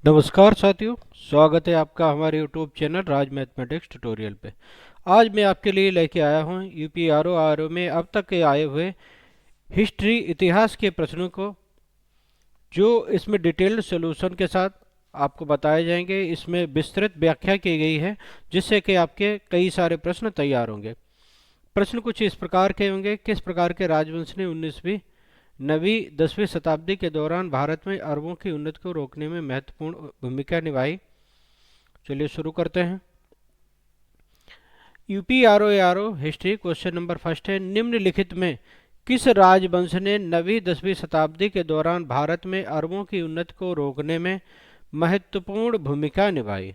नमस्कार साथियों, स्वागत है आपका हमारे यूट्यूब चैनल राज मैथमेटिक्स ट्यूटोरियल पे। आज मैं आपके लिए लेके आया हूँ यूपी आर ओ में अब तक के आए हुए हिस्ट्री इतिहास के प्रश्नों को, जो इसमें डिटेल्ड सॉल्यूशन के साथ आपको बताए जाएंगे। इसमें विस्तृत व्याख्या की गई है जिससे कि आपके कई सारे प्रश्न तैयार होंगे। प्रश्न कुछ इस प्रकार के होंगे: किस प्रकार के राजवंश ने 19वीं नवीं 10वीं शताब्दी के दौरान भारत में अरबों की उन्नति को रोकने में महत्वपूर्ण भूमिका निभाई? चलिए शुरू करते हैं। UP R O history question number first है, निम्नलिखित में किस राजवंश ने 9वीं 10वीं शताब्दी के दौरान भारत में अरबों की उन्नति को रोकने में महत्वपूर्ण भूमिका निभाई?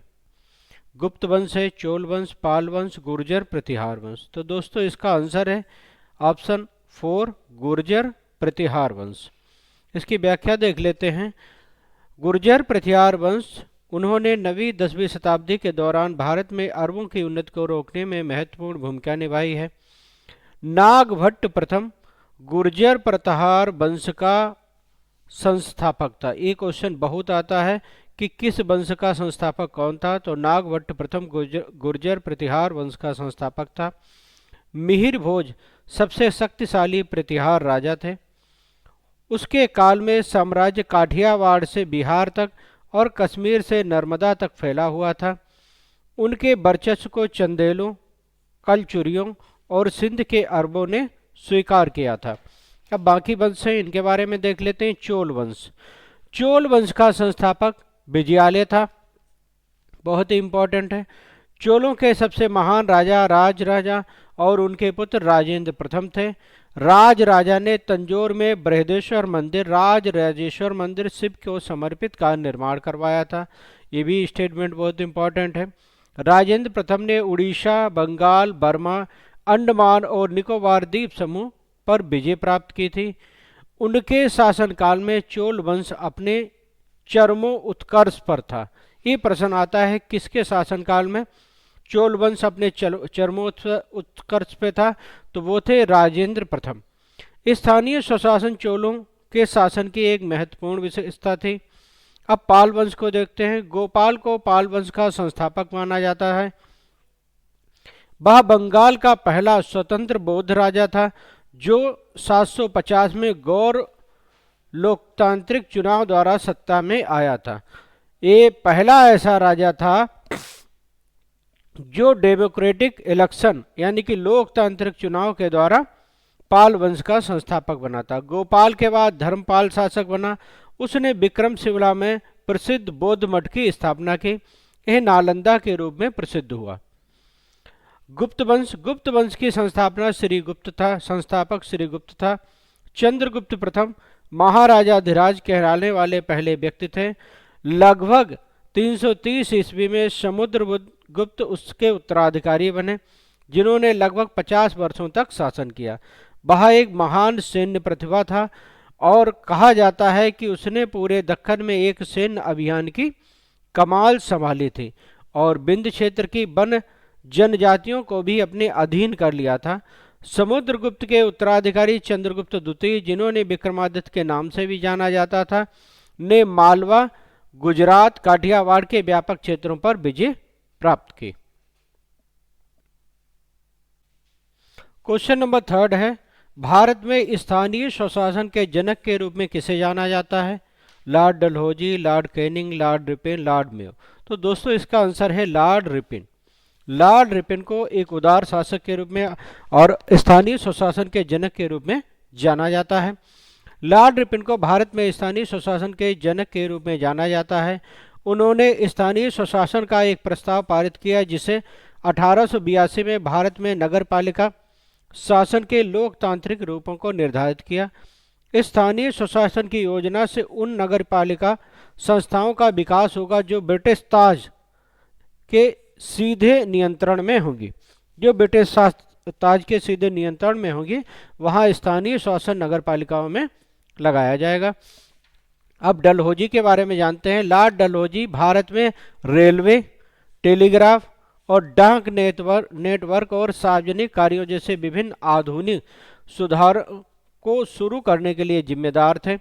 गुप्त वंश है, चोल वंश, पाल वंश, गुर्जर, प्रतिहार वंश। तो दोस्तों इसका आंसर है ऑप्शन 4, गुर्जर प्रतिहार वंश। इसकी व्याख्या देख लेते हैं। गुर्जर प्रतिहार वंश उन्होंने 9वीं 10वीं शताब्दी के दौरान भारत में अरबों की उन्नति को रोकने में महत्वपूर्ण भूमिका निभाई है। नागभट्ट प्रथम गुर्जर प्रतिहार वंश का संस्थापक था। ये क्वेश्चन बहुत आता है कि किस वंश का संस्थापक कौन था, तो नागभट्ट प्रथम गुर्जर प्रतिहार वंश का संस्थापक था। मिहिर भोज सबसे शक्तिशाली प्रतिहार राजा थे। उसके काल में साम्राज्य काठियावाड़ से बिहार तक और कश्मीर से नर्मदा तक फैला हुआ था। उनके वर्चस्व को चंदेलों, कलचुरियों और सिंध के अरबों ने स्वीकार किया था। अब बाकी वंश हैं, इनके बारे में देख लेते हैं। चोल वंश, चोल वंश का संस्थापक विजयालय था, बहुत ही इंपॉर्टेंट है। चोलों के सबसे महान राजा राजा और उनके पुत्र राजेंद्र प्रथम थे। राज राजा ने तंजौर में बृहदेश्वर मंदिर, राज राजेश्वर मंदिर शिव को समर्पित का निर्माण करवाया था। ये भी स्टेटमेंट बहुत इंपॉर्टेंट है। राजेंद्र प्रथम ने उड़ीसा, बंगाल, बर्मा, अंडमान और निकोबार द्वीप समूह पर विजय प्राप्त की थी। उनके शासनकाल में चोल वंश अपने चरमोत्कर्ष पर था। ये प्रश्न आता है किसके शासनकाल में चोल वंश अपने चरमोत्कर्ष पे था, तो वो थे राजेंद्र प्रथम। स्थानीय स्वशासन चोलों के शासन की एक महत्वपूर्ण विशेषता थी। अब पाल वंश को देखते हैं। गोपाल को पाल वंश का संस्थापक माना जाता है। वह बंगाल का पहला स्वतंत्र बौद्ध राजा था जो 750 में गौर लोकतांत्रिक चुनाव द्वारा सत्ता में आया था। ये पहला ऐसा राजा था जो डेमोक्रेटिक इलेक्शन यानी कि लोकतांत्रिक चुनाव के द्वारा पाल वंश का संस्थापक बना था। गोपाल के बाद धर्मपाल शासक बना। उसने विक्रमशिला में प्रसिद्ध बौद्ध मठ की स्थापना की। यह नालंदा के रूप में प्रसिद्ध हुआ। गुप्त वंश की संस्थापना श्रीगुप्त था, संस्थापक श्रीगुप्त था। चंद्रगुप्त प्रथम महाराजाधिराज कहलाने वाले पहले व्यक्ति थे। लगभग 330 ईस्वी में समुद्रगुप्त उसके उत्तराधिकारी बने, जिन्होंने लगभग 50 वर्षों तक शासन किया। वह एक महान सैन्य प्रतिभा था और कहा जाता है कि उसने पूरे दक्कन में एक सैन्य अभियान की कमान संभाली थी और विंध्य क्षेत्र की वन जनजातियों को भी अपने अधीन कर लिया था। समुद्रगुप्त के उत्तराधिकारी चंद्रगुप्त द्वितीय, जिन्होंने विक्रमादित्य के नाम से भी जाना जाता था, ने मालवा, गुजरात, काठियावाड़ के व्यापक क्षेत्रों पर विजय प्राप्त की। क्वेश्चन नंबर थर्ड है, भारत में स्थानीय स्वशासन के जनक के रूप में किसे जाना जाता है? Lord Dalhousie, Lord Canning, Lord ripen, Lord Mayo. तो दोस्तों इसका आंसर है लॉर्ड रिपेन। लॉर्ड रिपेन को एक उदार शासक के रूप में और स्थानीय स्वशासन के जनक के रूप में जाना जाता है। लॉर्ड रिपेन को भारत में स्थानीय स्वशासन के जनक के रूप में जाना जाता है। उन्होंने स्थानीय स्वशासन का एक प्रस्ताव पारित किया जिसे 1882 में भारत में नगरपालिका शासन के लोकतांत्रिक रूपों को निर्धारित किया। स्थानीय स्वशासन की योजना से उन नगरपालिका संस्थाओं का विकास होगा जो ब्रिटिश ताज के सीधे नियंत्रण में होंगी। जो ब्रिटिश ताज के सीधे नियंत्रण में होंगी वहां स्थानीय शासन नगरपालिकाओं में लगाया जाएगा। अब डलहौजी के बारे में जानते हैं। लॉर्ड डलहौजी भारत में रेलवे, टेलीग्राफ और डाक नेटवर्क और सार्वजनिक कार्यों जैसे विभिन्न आधुनिक सुधार को शुरू करने के लिए जिम्मेदार थे।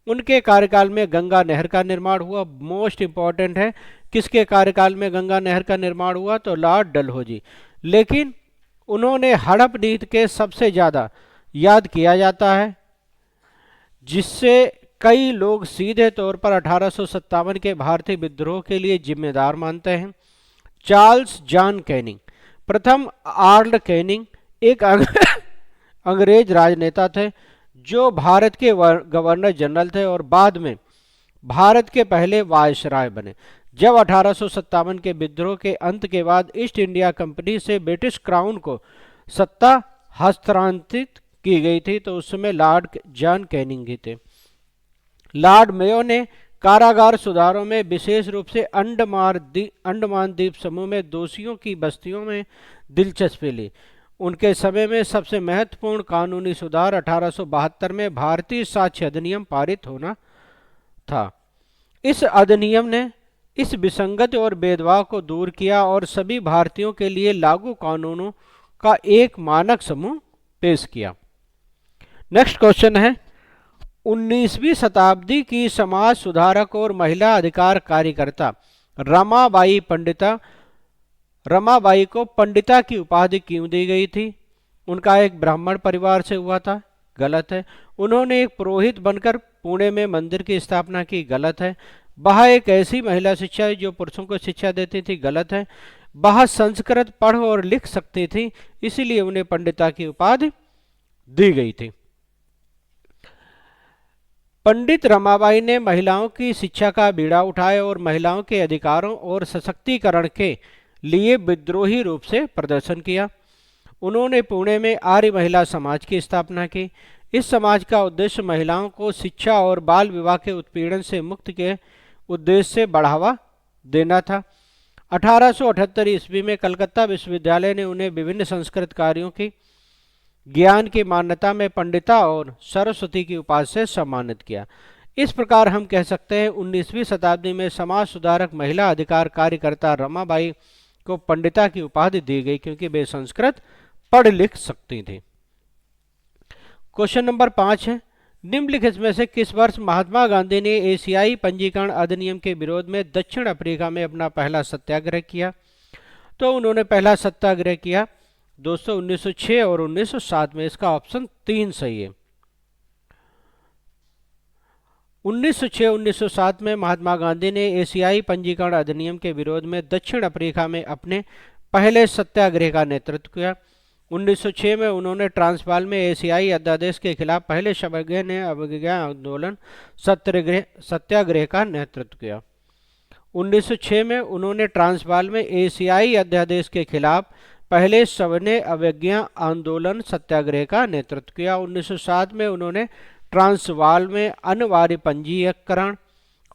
उनके कार्यकाल में गंगा नहर का निर्माण हुआ। मोस्ट इंपॉर्टेंट है, किसके कार्यकाल में गंगा नहर का निर्माण हुआ? तो लॉर्ड डलहौजी। लेकिन उन्होंने हड़प नीति के सबसे ज्यादा याद किया जाता है, जिससे कई लोग सीधे तौर पर 1857 के भारतीय विद्रोह के लिए जिम्मेदार मानते हैं। चार्ल्स जॉन कैनिंग, प्रथम आर्ल्ड कैनिंग एक अंग्रेज राजनेता थे जो भारत के गवर्नर जनरल थे और बाद में भारत के पहले वायसराय बने। जब 1857 के विद्रोह के अंत के बाद ईस्ट इंडिया कंपनी से ब्रिटिश क्राउन को सत्ता हस्तांतरित की गई थी, तो उस समय लॉर्ड जॉन कैनिंग ही थे। लॉर्ड मेयो ने कारागार सुधारों में विशेष रूप से अंडमान द्वीप समूह में दोषियों की बस्तियों में दिलचस्पी ली। उनके समय में सबसे महत्वपूर्ण कानूनी सुधार 1872 में भारतीय साक्ष्य अधिनियम पारित होना था। इस अधिनियम ने इस विसंगति और भेदभाव को दूर किया और सभी भारतीयों के लिए लागू कानूनों का एक मानक समूह पेश किया। नेक्स्ट क्वेश्चन है, 19वीं शताब्दी की समाज सुधारक और महिला अधिकार कार्यकर्ता रमाबाई को पंडिता की उपाधि क्यों दी गई थी? उनका एक ब्राह्मण परिवार से हुआ था, गलत है। उन्होंने एक पुरोहित बनकर पुणे में मंदिर की स्थापना की, गलत है। वह एक ऐसी महिला शिक्षा है जो पुरुषों को शिक्षा देती थी, गलत है। वह संस्कृत पढ़ और लिख सकती थी, इसीलिए उन्हें पंडिता की उपाधि दी गई थी। पंडित रमाबाई ने महिलाओं की शिक्षा का बीड़ा उठाया और महिलाओं के अधिकारों और सशक्तिकरण के लिए विद्रोही रूप से प्रदर्शन किया। उन्होंने पुणे में आर्य महिला समाज की स्थापना की। इस समाज का उद्देश्य महिलाओं को शिक्षा और बाल विवाह के उत्पीड़न से मुक्ति के उद्देश्य से बढ़ावा देना था। 1878 ईस्वी में कलकत्ता विश्वविद्यालय ने उन्हें विभिन्न संस्कृत कार्यों की ज्ञान की मान्यता में पंडिता और सरस्वती की उपाधि से सम्मानित किया। इस प्रकार हम कह सकते हैं 19वीं शताब्दी में समाज सुधारक महिला अधिकार कार्यकर्ता रमाबाई को पंडिता की उपाधि दी गई क्योंकि वे संस्कृत पढ़ लिख सकती थी। क्वेश्चन नंबर 5 है, निम्नलिखित में से किस वर्ष महात्मा गांधी ने एशियाई पंजीकरण अधिनियम के विरोध में दक्षिण अफ्रीका में अपना पहला सत्याग्रह किया? तो उन्होंने पहला सत्याग्रह किया दोस्तों 1906 और 1907 में। इसका ऑप्शन 3 सही है। 1906-1907 में महात्मा गांधी ने एशियाई पंजीकरण अधिनियम के विरोध में दक्षिण अफ्रीका में अपने पहले सत्याग्रह का नेतृत्व किया। 1906 में उन्होंने ट्रांसवाल में एशियाई अध्यादेश के खिलाफ पहले सविनय अवज्ञा आंदोलन सत्याग्रह का नेतृत्व किया। 1906 में उन्होंने ट्रांसवाल में एशियाई अध्यादेश के खिलाफ पहले सविनय अवज्ञा आंदोलन सत्याग्रह का नेतृत्व किया। 1907 में उन्होंने ट्रांसवाल में अनिवार्य पंजीकरण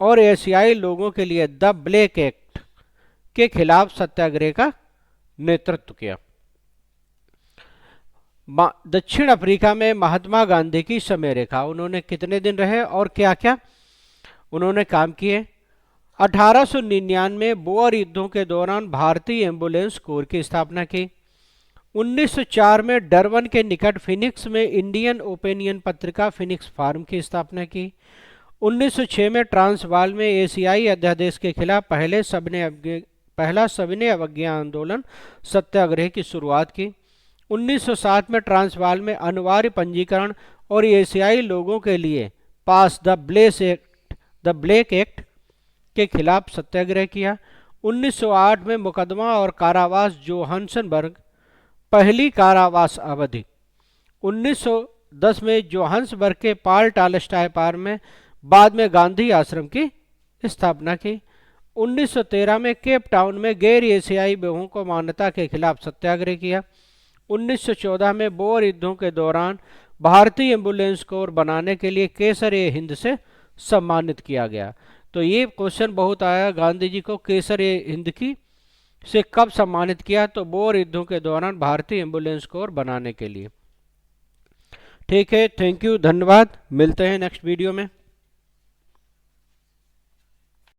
और एशियाई लोगों के लिए द ब्लैक एक्ट के खिलाफ सत्याग्रह का नेतृत्व किया। दक्षिण अफ्रीका में महात्मा गांधी की समय रेखा, उन्होंने कितने दिन रहे और क्या क्या उन्होंने काम किए? 1899 बोअर युद्धों के दौरान भारतीय एम्बुलेंस कोर की स्थापना की। 1904 में डरबन के निकट फिनिक्स में इंडियन ओपिनियन पत्रिका फिनिक्स फार्म की स्थापना की। 1906 में ट्रांसवाल में एशियाई अध्यादेश के खिलाफ पहला सविनय अवज्ञा आंदोलन सत्याग्रह की शुरुआत की। 1907 में ट्रांसवाल में अनिवार्य पंजीकरण और एशियाई लोगों के लिए पास द ब्लैक एक्ट के खिलाफ सत्याग्रह किया। 1908 में मुकदमा और कारावास जोहान्सबर्ग पहली कारावास अवधि। 1910 में जोहान्सबर्ग के पाल टालस्टॉय पार्क में बाद में गांधी आश्रम की स्थापना की। 1913 में केप टाउन में गैर एशियाई बहुओं को मान्यता के खिलाफ सत्याग्रह किया। 1914 में बोअर युद्धों के दौरान भारतीय एम्बुलेंस कोर बनाने के लिए केसर-ए-हिंद से सम्मानित किया गया। तो ये क्वेश्चन बहुत आया, गांधी जी को केसर-ए-हिंद की से कब सम्मानित किया? तो बोअर युद्धों के दौरान भारतीय एम्बुलेंस कोर बनाने के लिए। ठीक है, थैंक यू, धन्यवाद, मिलते हैं नेक्स्ट वीडियो में।